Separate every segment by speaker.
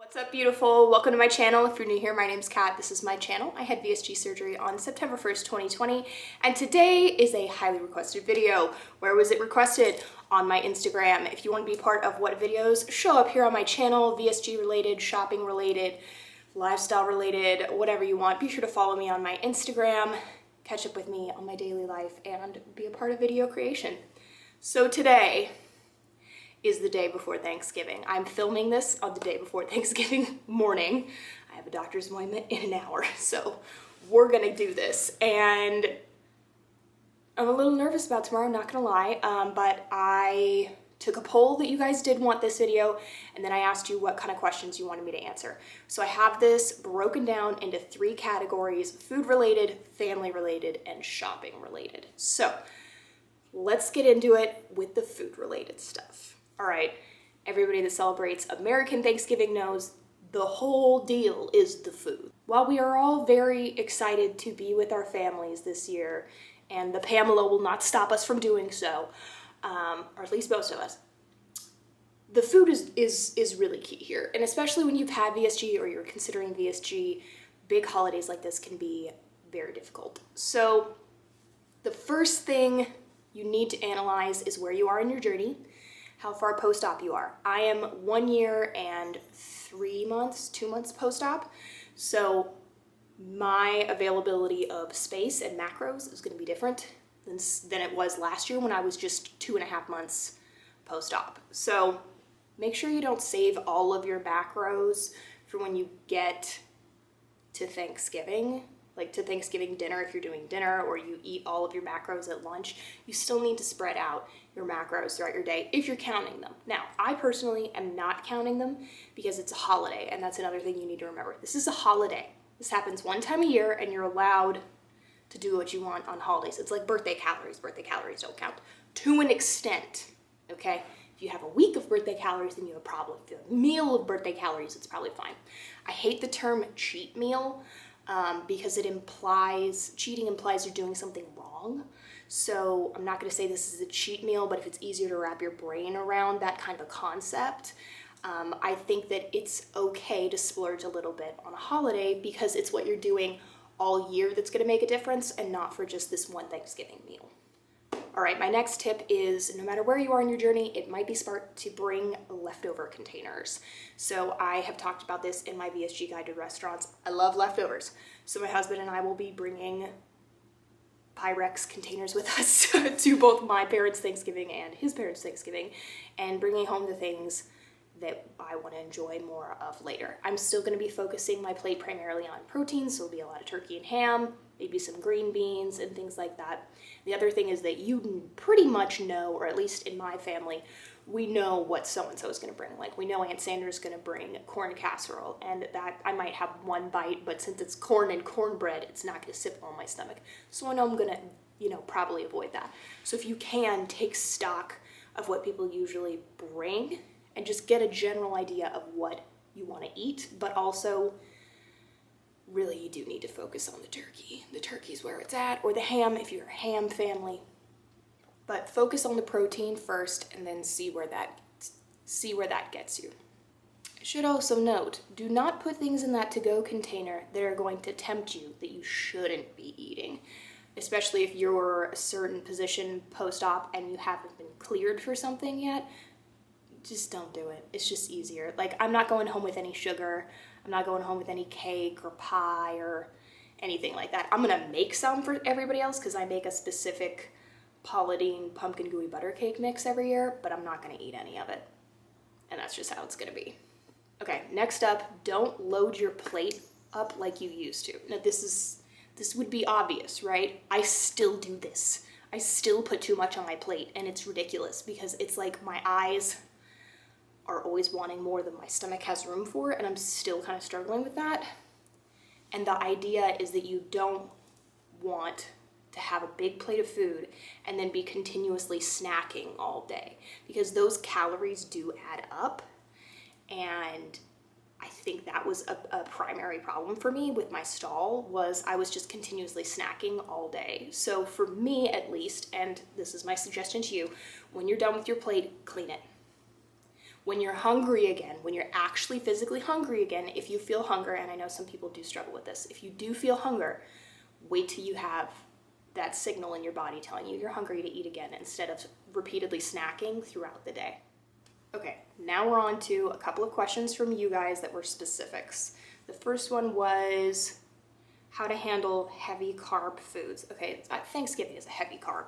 Speaker 1: What's up, beautiful? Welcome to my channel. If you're new here, my name's Kat. This is my channel. I had VSG surgery on September 1st, 2020, and today is a highly requested video. Where was it requested? On my Instagram. If you want to be part of what videos show up here on my channel, VSG related, shopping related, lifestyle related, whatever you want, be sure to follow me on my Instagram, catch up with me on my daily life, and be a part of video creation. So today is the day before Thanksgiving. I'm filming this on the day before Thanksgiving morning. I have a doctor's appointment in an hour, so we're gonna do this. And I'm a little nervous about tomorrow, not gonna lie, but I took a poll that you guys did want this video, and then I asked you what kind of questions you wanted me to answer. So I have this broken down into 3 categories: food related, family related, and shopping related. So let's get into it with the food related stuff. All right, everybody that celebrates American Thanksgiving knows the whole deal is the food. While we are all very excited to be with our families this year, and the Pamela will not stop us from doing so, or at least most of us, the food is really key here. And especially when you've had VSG or you're considering VSG, big holidays like this can be very difficult. So the first thing you need to analyze is where you are in your journey, how far post-op you are. I am 1 year and 2 months post-op. So my availability of space and macros is gonna be different than it was last year when I was just 2.5 months post-op. So make sure you don't save all of your macros for when you get to Thanksgiving. Like to Thanksgiving dinner, if you're doing dinner, or you eat all of your macros at lunch, you still need to spread out your macros throughout your day if you're counting them. Now, I personally am not counting them because it's a holiday, and that's another thing you need to remember. This is a holiday. This happens one time a year, and you're allowed to do what you want on holidays. It's like birthday calories. Birthday calories don't count to an extent, okay? If you have a week of birthday calories, then you have a problem. If you have a meal of birthday calories, it's probably fine. I hate the term cheat meal, because cheating implies you're doing something wrong. So I'm not gonna say this is a cheat meal, but if it's easier to wrap your brain around that kind of a concept, I think that it's okay to splurge a little bit on a holiday because it's what you're doing all year that's gonna make a difference and not for just this one Thanksgiving meal. All right, my next tip is no matter where you are in your journey, it might be smart to bring leftover containers. So I have talked about this in my VSG guide to restaurants. I love leftovers. So my husband and I will be bringing Pyrex containers with us to both my parents' Thanksgiving and his parents' Thanksgiving, and bringing home the things that I want to enjoy more of later. I'm still going to be focusing my plate primarily on protein, so it'll be a lot of turkey and ham, maybe some green beans and things like that. The other thing is that you pretty much know, or at least in my family, we know what so-and-so is going to bring. Like we know Aunt Sandra's going to bring corn casserole, and that I might have one bite, but since it's corn and cornbread, it's not going to sit well in my stomach. So I know I'm going to, probably avoid that. So if you can, take stock of what people usually bring and just get a general idea of what you want to eat, but also really you do need to focus on the turkey. The turkey's where it's at, or the ham if you're a ham family. But focus on the protein first and then see where that gets you. I should also note, do not put things in that to-go container that are going to tempt you that you shouldn't be eating, especially if you're a certain position post-op and you haven't been cleared for something yet. Just don't do it. It's just easier. Like, I'm not going home with any sugar. I'm not going home with any cake or pie or anything like that. I'm gonna make some for everybody else because I make a specific Pauladine pumpkin gooey butter cake mix every year, but I'm not gonna eat any of it. And that's just how it's gonna be. Okay, next up, don't load your plate up like you used to. Now this would be obvious, right? I still do this. I still put too much on my plate, and it's ridiculous because it's like my eyes are always wanting more than my stomach has room for, and I'm still kind of struggling with that. And the idea is that you don't want to have a big plate of food and then be continuously snacking all day, because those calories do add up. And I think that was a primary problem for me with my stall, was I was just continuously snacking all day. So for me at least, and this is my suggestion to you, when you're done with your plate, clean it. When you're hungry again, when you're actually physically hungry again, if you feel hunger, and I know some people do struggle with this, if you do feel hunger, wait till you have that signal in your body telling you you're hungry to eat again instead of repeatedly snacking throughout the day. Okay, now we're on to a couple of questions from you guys that were specifics. The first one was how to handle heavy carb foods. Okay, Thanksgiving is a heavy carb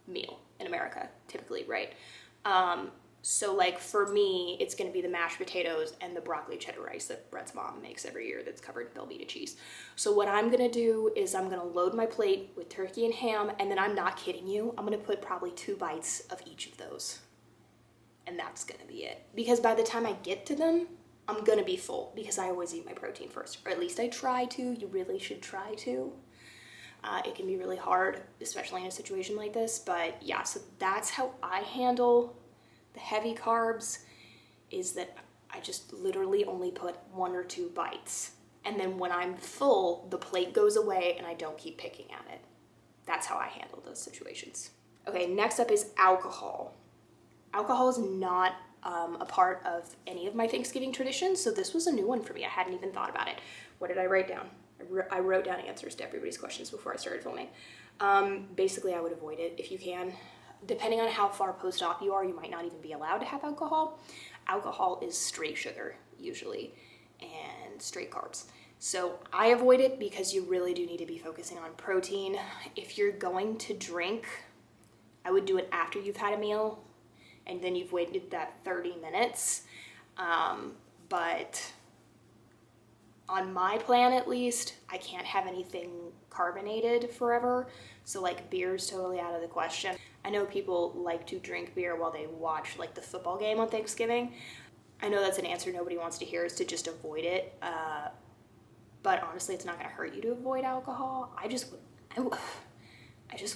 Speaker 1: meal in America, typically, right? So like for me, it's gonna be the mashed potatoes and the broccoli cheddar rice that Brett's mom makes every year that's covered in Velveeta cheese. So what I'm gonna do is I'm gonna load my plate with turkey and ham, and then I'm not kidding you, I'm gonna put probably 2 bites of each of those. And that's gonna be it. Because by the time I get to them, I'm gonna be full because I always eat my protein first, or at least I try to. You really should try to. It can be really hard, especially in a situation like this, but yeah, so that's how I handle the heavy carbs, is that I just literally only put 1 or 2 bites. And then when I'm full, the plate goes away and I don't keep picking at it. That's how I handle those situations. Okay, next up is alcohol. Alcohol is not a part of any of my Thanksgiving traditions, so this was a new one for me. I hadn't even thought about it. What did I write down? I wrote down answers to everybody's questions before I started filming. Basically, I would avoid it if you can. Depending on how far post-op you are, you might not even be allowed to have alcohol. Alcohol is straight sugar, usually, and straight carbs. So I avoid it because you really do need to be focusing on protein. If you're going to drink, I would do it after you've had a meal, and then you've waited that 30 minutes. But on my plan, at least, I can't have anything carbonated forever. So like beer's totally out of the question. I know people like to drink beer while they watch like the football game on Thanksgiving. I know that's an answer nobody wants to hear, is to just avoid it. But honestly, it's not gonna hurt you to avoid alcohol. I just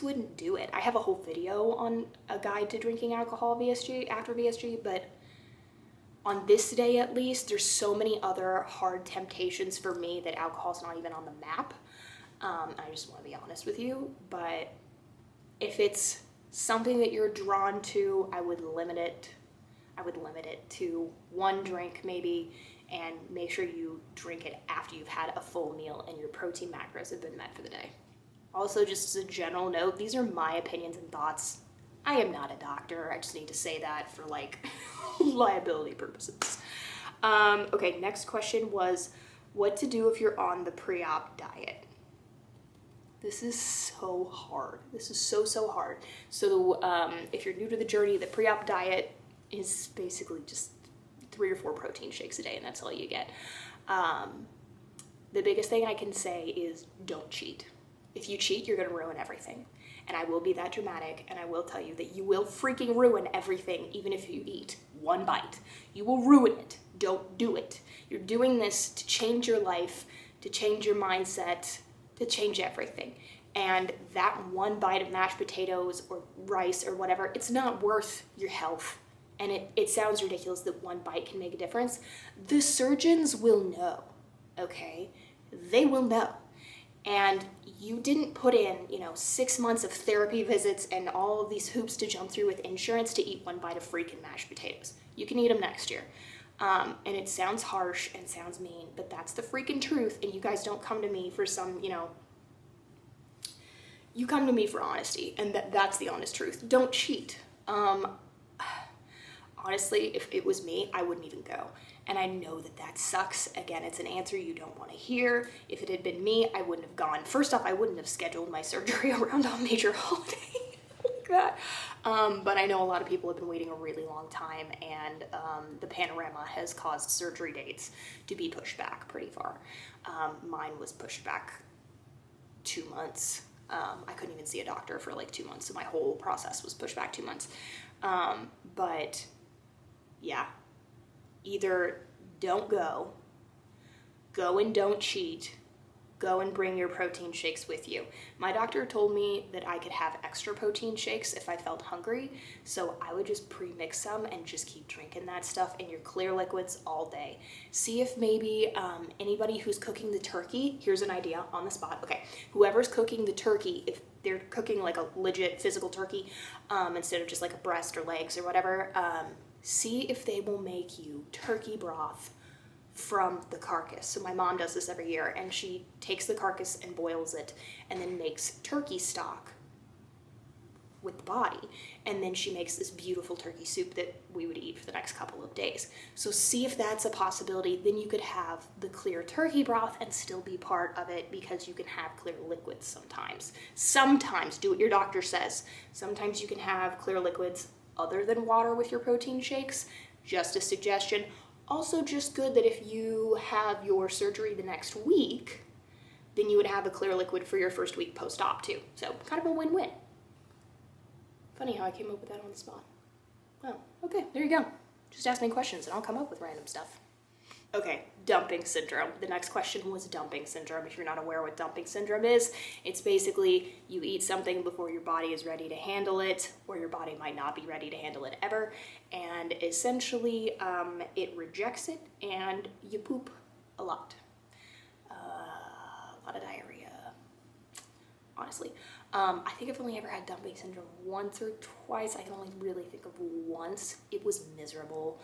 Speaker 1: wouldn't do it. I have a whole video on a guide to drinking alcohol VSG, after VSG, but on this day at least, there's so many other hard temptations for me that alcohol's not even on the map. I just want to be honest with you, but if it's something that you're drawn to, I would limit it. I would limit it to 1 drink maybe, and make sure you drink it after you've had a full meal and your protein macros have been met for the day. Also, just as a general note, these are my opinions and thoughts. I am not a doctor. I just need to say that for like liability purposes. Okay, next question was what to do if you're on the pre-op diet. This is so hard. This is so hard. So if you're new to the journey, the pre-op diet is basically just 3 or 4 protein shakes a day, and that's all you get. The biggest thing I can say is don't cheat. If you cheat, you're gonna ruin everything. And I will be that dramatic, and I will tell you that you will freaking ruin everything, even if you eat 1 bite. You will ruin it. Don't do it. You're doing this to change your life, to change your mindset, to change everything. And that 1 bite of mashed potatoes or rice or whatever, it's not worth your health. And it sounds ridiculous that 1 bite can make a difference. The surgeons will know, okay? They will know. And you didn't put in, 6 months of therapy visits and all of these hoops to jump through with insurance to eat 1 bite of freaking mashed potatoes. You can eat them next year. And it sounds harsh and sounds mean, but that's the freaking truth. And you guys don't come to me for some, you come to me for honesty, and that's the honest truth. Don't cheat. Honestly, if it was me, I wouldn't even go. And I know that sucks. Again, it's an answer you don't want to hear. If it had been me, I wouldn't have gone. First off, I wouldn't have scheduled my surgery around a major holiday like that. But I know a lot of people have been waiting a really long time, and the panorama has caused surgery dates to be pushed back pretty far. Mine was pushed back 2 months. I couldn't even see a doctor for like 2 months, so my whole process was pushed back 2 months. But yeah, either don't go and don't cheat, go and bring your protein shakes with you. My doctor told me that I could have extra protein shakes if I felt hungry, so I would just pre-mix some and just keep drinking that stuff in your clear liquids all day. See if maybe anybody who's cooking the turkey, here's an idea on the spot, okay, whoever's cooking the turkey, if they're cooking like a legit physical turkey, instead of just like a breast or legs or whatever, see if they will make you turkey broth from the carcass. So my mom does this every year, and she takes the carcass and boils it and then makes turkey stock with the body, and then she makes this beautiful turkey soup that we would eat for the next couple of days. So see if that's a possibility. Then you could have the clear turkey broth and still be part of it, because you can have clear liquids sometimes. Sometimes, do what your doctor says. Sometimes you can have clear liquids other than water with your protein shakes. Just a suggestion. Also just good that if you have your surgery the next week, then you would have a clear liquid for your first week post-op too. So kind of a win-win. Funny how I came up with that on the spot. Oh, okay, there you go. Just ask me questions and I'll come up with random stuff. Okay, dumping syndrome. The next question was dumping syndrome. If you're not aware what dumping syndrome is, it's basically you eat something before your body is ready to handle it, or your body might not be ready to handle it ever, and essentially it rejects it and you poop a lot. A lot of diarrhea, honestly. I think I've only ever had dumping syndrome once or twice. I can only really think of once. It was miserable.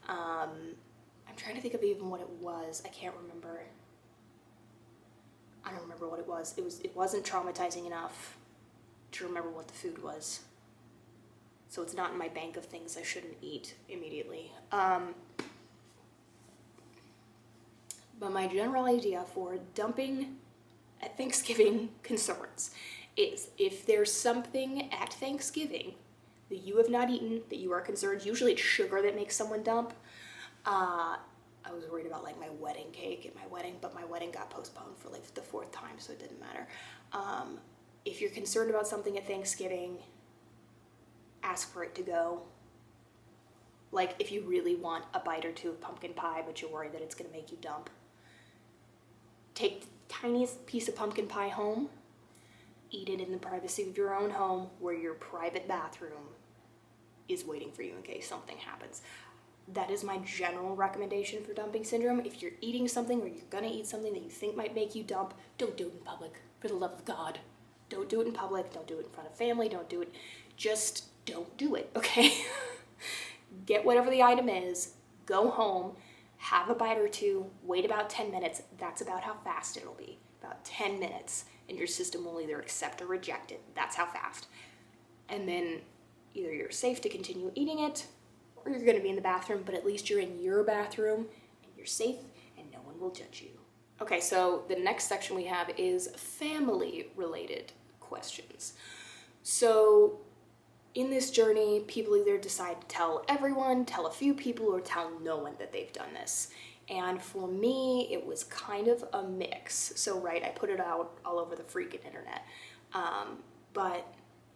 Speaker 1: I'm trying to think of even what it was. I can't remember. I don't remember what it was. It wasn't traumatizing enough to remember what the food was. So it's not in my bank of things I shouldn't eat immediately. But my general idea for dumping at Thanksgiving concerns is if there's something at Thanksgiving that you have not eaten that you are concerned, usually it's sugar that makes someone dump. I was worried about like my wedding cake at my wedding, but my wedding got postponed for like the 4th time, so it didn't matter. If you're concerned about something at Thanksgiving, ask for it to go. Like if you really want a bite or two of pumpkin pie, but you're worried that it's gonna make you dump, take the tiniest piece of pumpkin pie home, eat it in the privacy of your own home where your private bathroom is waiting for you in case something happens. That is my general recommendation for dumping syndrome. If you're eating something or you're gonna eat something that you think might make you dump, don't do it in public, for the love of God. Don't do it in public, don't do it in front of family, don't do it, just don't do it, okay? Get whatever the item is, go home, have a bite or two, wait about 10 minutes. That's about how fast it'll be, about 10 minutes, and your system will either accept or reject it. That's how fast. And then either you're safe to continue eating it, or you're gonna be in the bathroom, but at least you're in your bathroom and you're safe and no one will judge you. Okay, so the next section we have is family related questions. So in this journey, people either decide to tell everyone, tell a few people, or tell no one that they've done this. And for me, it was kind of a mix. So right, I put it out all over the freaking internet. But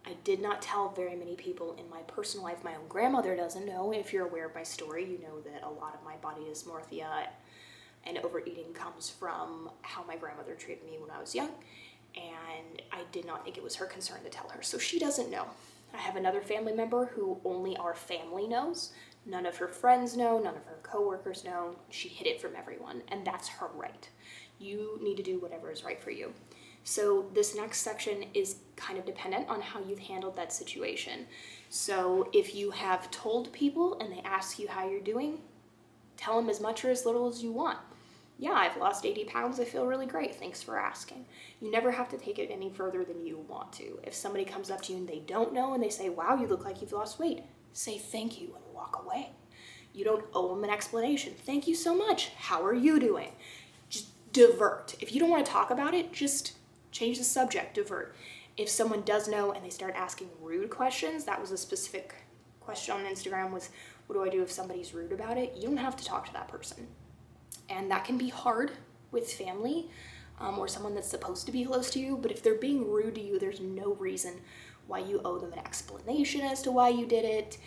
Speaker 1: I did not tell very many people in my personal life. My own grandmother doesn't know. If you're aware of my story, you know that a lot of my body dysmorphia and overeating comes from how my grandmother treated me when I was young. And I did not think it was her concern to tell her. So she doesn't know. I have another family member who only our family knows. None of her friends know, none of her coworkers know. She hid it from everyone, and that's her right. You need to do whatever is right for you. So this next section is kind of dependent on how you've handled that situation. So if you have told people and they ask you how you're doing, tell them as much or as little as you want. Yeah, I've lost 80 pounds. I feel really great. Thanks for asking. You never have to take it any further than you want to. If somebody comes up to you and they don't know and they say, wow, you look like you've lost weight, say thank you and walk away. You don't owe them an explanation. Thank you so much. How are you doing? Just divert. If you don't want to talk about it, just change the subject, divert. If someone does know and they start asking rude questions, that was a specific question on Instagram, was what do I do if somebody's rude about it? You don't have to talk to that person. And that can be hard with family or someone that's supposed to be close to you, but if they're being rude to you, there's no reason why you owe them an explanation as to why you did it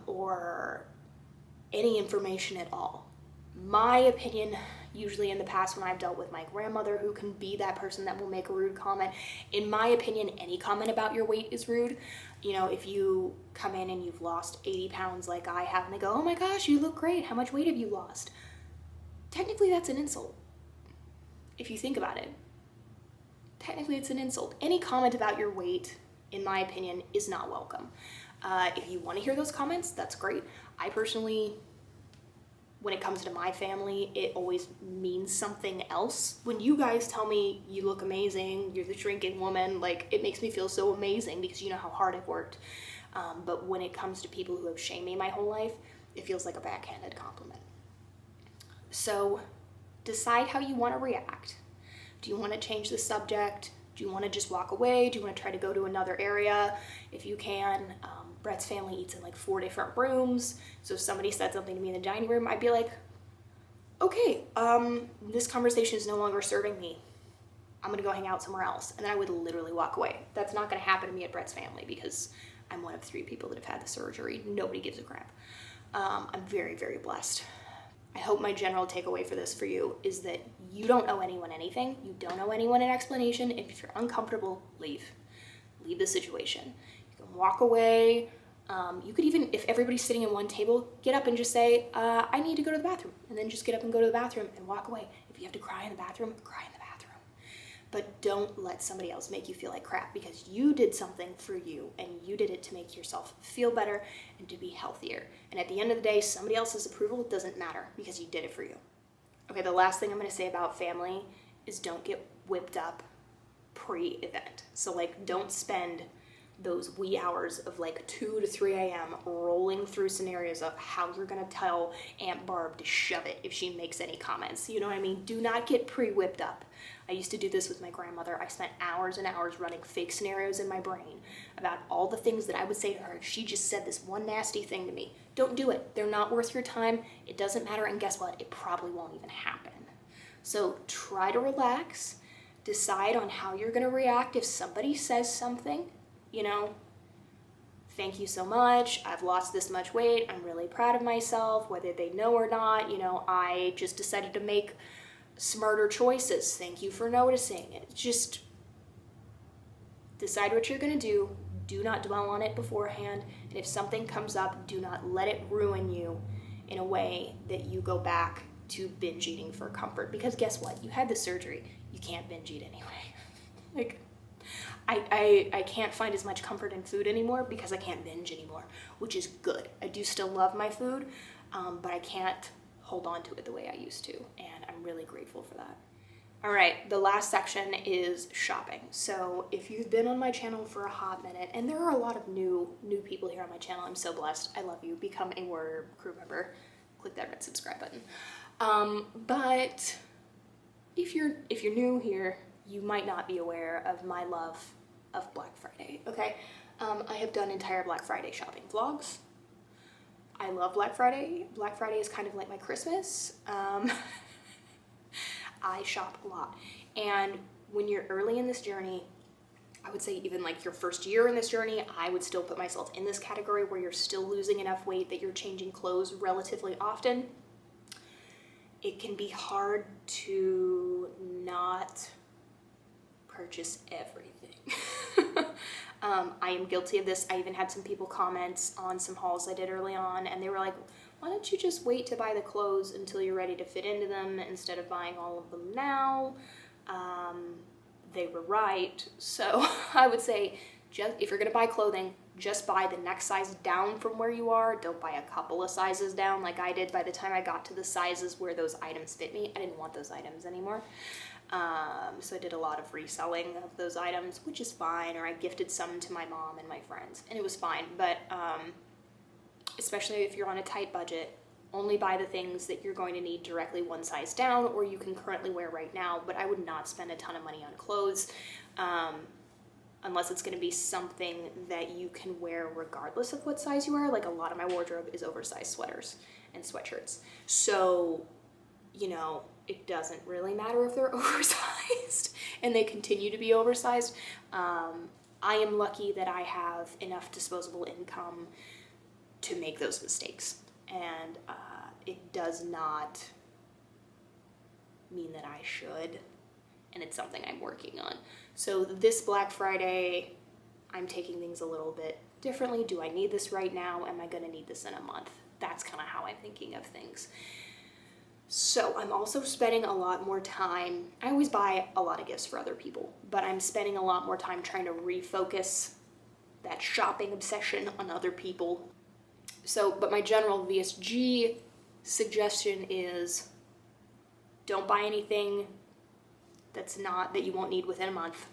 Speaker 1: or any information at all. My opinion, usually in the past when I've dealt with my grandmother, who can be that person that will make a rude comment, in my opinion, any comment about your weight is rude. You know, if you come in and you've lost 80 pounds like I have, and they go, oh my gosh, you look great. How much weight have you lost? Technically, that's an insult. If you think about it, technically it's an insult. Any comment about your weight, in my opinion, is not welcome. If you want to hear those comments, that's great. I personally, when it comes to my family, it always means something else. When you guys tell me you look amazing, you're the shrinking woman, like, it makes me feel so amazing because you know how hard I've worked. But when it comes to people who have shamed me my whole life, it feels like a backhanded compliment. So decide how you want to react. Do you want to change the subject? Do you want to just walk away? Do you want to try to go to another area? If you can, Brett's family eats in like 4 different rooms. So if somebody said something to me in the dining room, I'd be like, okay, this conversation is no longer serving me. I'm gonna go hang out somewhere else. And then I would literally walk away. That's not gonna happen to me at Brett's family because I'm one of 3 people that have had the surgery. Nobody gives a crap. I'm very, very blessed. I hope my general takeaway for this for you is that you don't owe anyone anything. You don't owe anyone an explanation. If you're uncomfortable, leave. Leave the situation. You can walk away. You could even, if everybody's sitting at one table, get up and just say, I need to go to the bathroom. And then just get up and go to the bathroom and walk away. If you have to cry in the bathroom, cry in the bathroom. But don't let somebody else make you feel like crap because you did something for you and you did it to make yourself feel better and to be healthier. And at the end of the day, somebody else's approval doesn't matter because you did it for you. Okay, the last thing I'm going to say about family is don't get whipped up pre-event. So like, don't spend those wee hours of like 2 to 3 a.m. rolling through scenarios of how you're gonna tell Aunt Barb to shove it if she makes any comments. You know what I mean? Do not get pre-whipped up. I used to do this with my grandmother. I spent hours and hours running fake scenarios in my brain about all the things that I would say to her if she just said this one nasty thing to me. Don't do it. They're not worth your time. It doesn't matter, and guess what? It probably won't even happen. So try to relax. Decide on how you're gonna react if somebody says something. You know, thank you so much. I've lost this much weight. I'm really proud of myself, whether they know or not. You know, I just decided to make smarter choices. Thank you for noticing it. Just decide what you're going to do. Do not dwell on it beforehand. And if something comes up, do not let it ruin you in a way that you go back to binge eating for comfort. Because guess what? You had the surgery. You can't binge eat anyway. Like, I can't find as much comfort in food anymore because I can't binge anymore, which is good. I do still love my food, but I can't hold on to it the way I used to, and I'm really grateful for that. All right, the last section is shopping. So if you've been on my channel for a hot minute, and there are a lot of new people here on my channel, I'm so blessed. I love you. Become a Warrior crew member. Click that red subscribe button. But if you're new here, you might not be aware of my love of Black Friday, okay? I have done entire Black Friday shopping vlogs. I love Black Friday. Black Friday is kind of like my Christmas. I shop a lot. And when you're early in this journey, I would say even like your first year in this journey, I would still put myself in this category where you're still losing enough weight that you're changing clothes relatively often. It can be hard to not purchase everything. I am guilty of this. I even had some people comment on some hauls I did early on, and they were like, why don't you just wait to buy the clothes until you're ready to fit into them instead of buying all of them now? They were right. So I would say, just if you're gonna buy clothing, just buy the next size down from where you are. Don't buy a couple of sizes down like I did. By the time I got to the sizes where those items fit me, I didn't want those items anymore. So I did a lot of reselling of those items, which is fine, or I gifted some to my mom and my friends, and it was fine. But especially if you're on a tight budget, only buy the things that you're going to need directly one size down or you can currently wear right now. But I would not spend a ton of money on clothes unless it's going to be something that you can wear regardless of what size you are. Like, a lot of my wardrobe is oversized sweaters and sweatshirts. So, you know, it doesn't really matter if they're oversized and they continue to be oversized. I am lucky that I have enough disposable income to make those mistakes. And it does not mean that I should, and it's something I'm working on. So this Black Friday, I'm taking things a little bit differently. Do I need this right now? Am I gonna need this in a month? That's kind of how I'm thinking of things. So I'm also spending a lot more time, I always buy a lot of gifts for other people, but I'm spending a lot more time trying to refocus that shopping obsession on other people. So, but my general VSG suggestion is don't buy anything that you won't need within a month.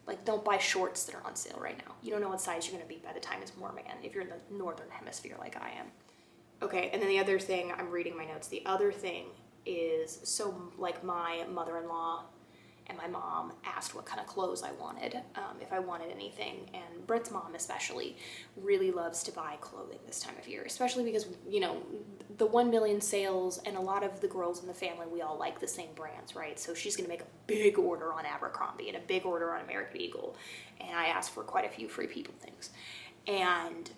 Speaker 1: Like, don't buy shorts that are on sale right now. You don't know what size you're gonna be by the time it's warm again, if you're in the northern hemisphere like I am. Okay, and then the other thing, I'm reading my notes, the other thing is, so like my mother-in-law and my mom asked what kind of clothes I wanted, if I wanted anything, and Brett's mom especially really loves to buy clothing this time of year, especially because, you know, the 1 million sales, and a lot of the girls in the family, we all like the same brands, right? So she's gonna make a big order on Abercrombie and a big order on American Eagle, and I asked for quite a few Free People things. And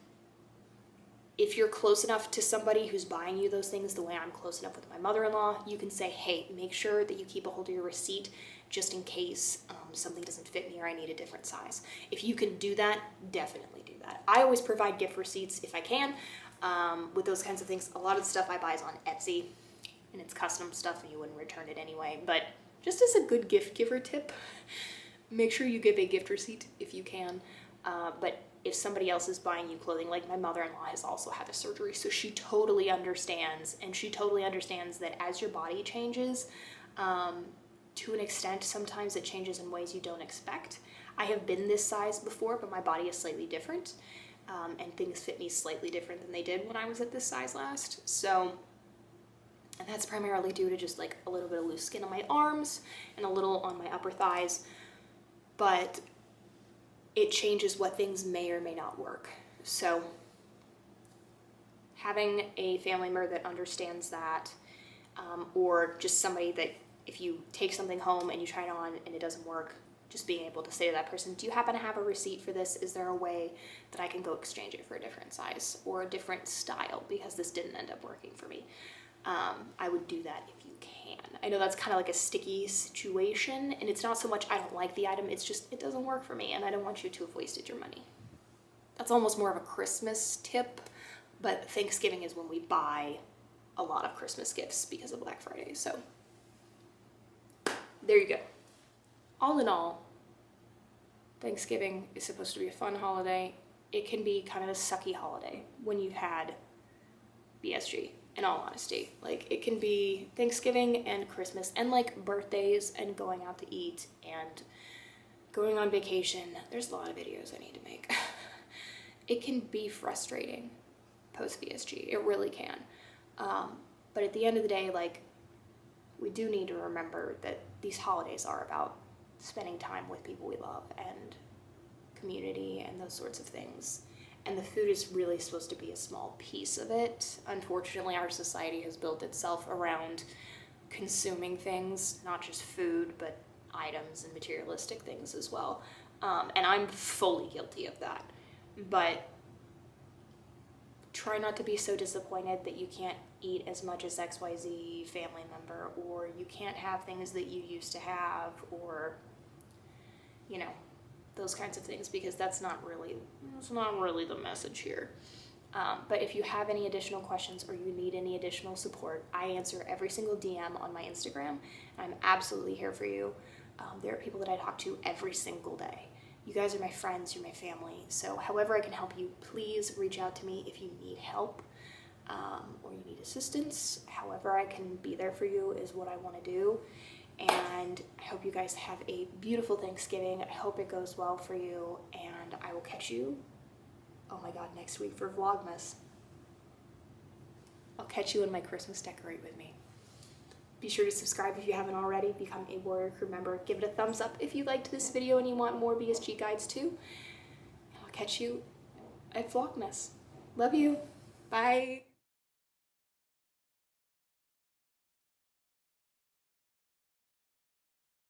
Speaker 1: if you're close enough to somebody who's buying you those things the way I'm close enough with my mother-in-law, you can say, hey, make sure that you keep a hold of your receipt just in case something doesn't fit me or I need a different size. If you can do that, definitely do that. I always provide gift receipts if I can with those kinds of things. A lot of the stuff I buy is on Etsy, and it's custom stuff and you wouldn't return it anyway. But just as a good gift giver tip, make sure you give a gift receipt if you can. But if somebody else is buying you clothing, like my mother-in-law has also had a surgery, so she totally understands, and she totally understands that as your body changes, to an extent, sometimes it changes in ways you don't expect. I have been this size before, but my body is slightly different, and things fit me slightly different than they did when I was at this size last. So, and that's primarily due to just like a little bit of loose skin on my arms and a little on my upper thighs, but it changes what things may or may not work. So having a family member that understands that, or just somebody that if you take something home and you try it on and it doesn't work, just being able to say to that person, do you happen to have a receipt for this? Is there a way that I can go exchange it for a different size or a different style because this didn't end up working for me? I would do that if you can. I know that's kind of like a sticky situation, and it's not so much I don't like the item, it's just it doesn't work for me and I don't want you to have wasted your money. That's almost more of a Christmas tip, but Thanksgiving is when we buy a lot of Christmas gifts because of Black Friday. So there you go. All in all, Thanksgiving is supposed to be a fun holiday. It can be kind of a sucky holiday when you've had VSG, in all honesty. Like, it can be Thanksgiving and Christmas and like birthdays and going out to eat and going on vacation. There's a lot of videos I need to make. It can be frustrating post VSG. It really can. But at the end of the day, like, we do need to remember that these holidays are about spending time with people we love and community and those sorts of things. And the food is really supposed to be a small piece of it. Unfortunately, our society has built itself around consuming things, not just food, but items and materialistic things as well. And I'm fully guilty of that. But try not to be so disappointed that you can't eat as much as XYZ family member, or you can't have things that you used to have, or, you know, those kinds of things, because that's not really the message here. But if you have any additional questions or you need any additional support, I answer every single DM on my Instagram. I'm absolutely here for you. There are people that I talk to every single day. You guys are my friends, you're my family. So however I can help you, please reach out to me if you need help or you need assistance. However I can be there for you is what I want to do. And I hope you guys have a beautiful Thanksgiving. I hope it goes well for you, and I will catch you, oh my God, next week for Vlogmas. I'll catch you in my Christmas Decorate with Me. Be sure to subscribe if you haven't already. Become a Warrior Crew member. Give it a thumbs up if you liked this video and you want more VSG guides too. I'll catch you at Vlogmas. Love you. Bye.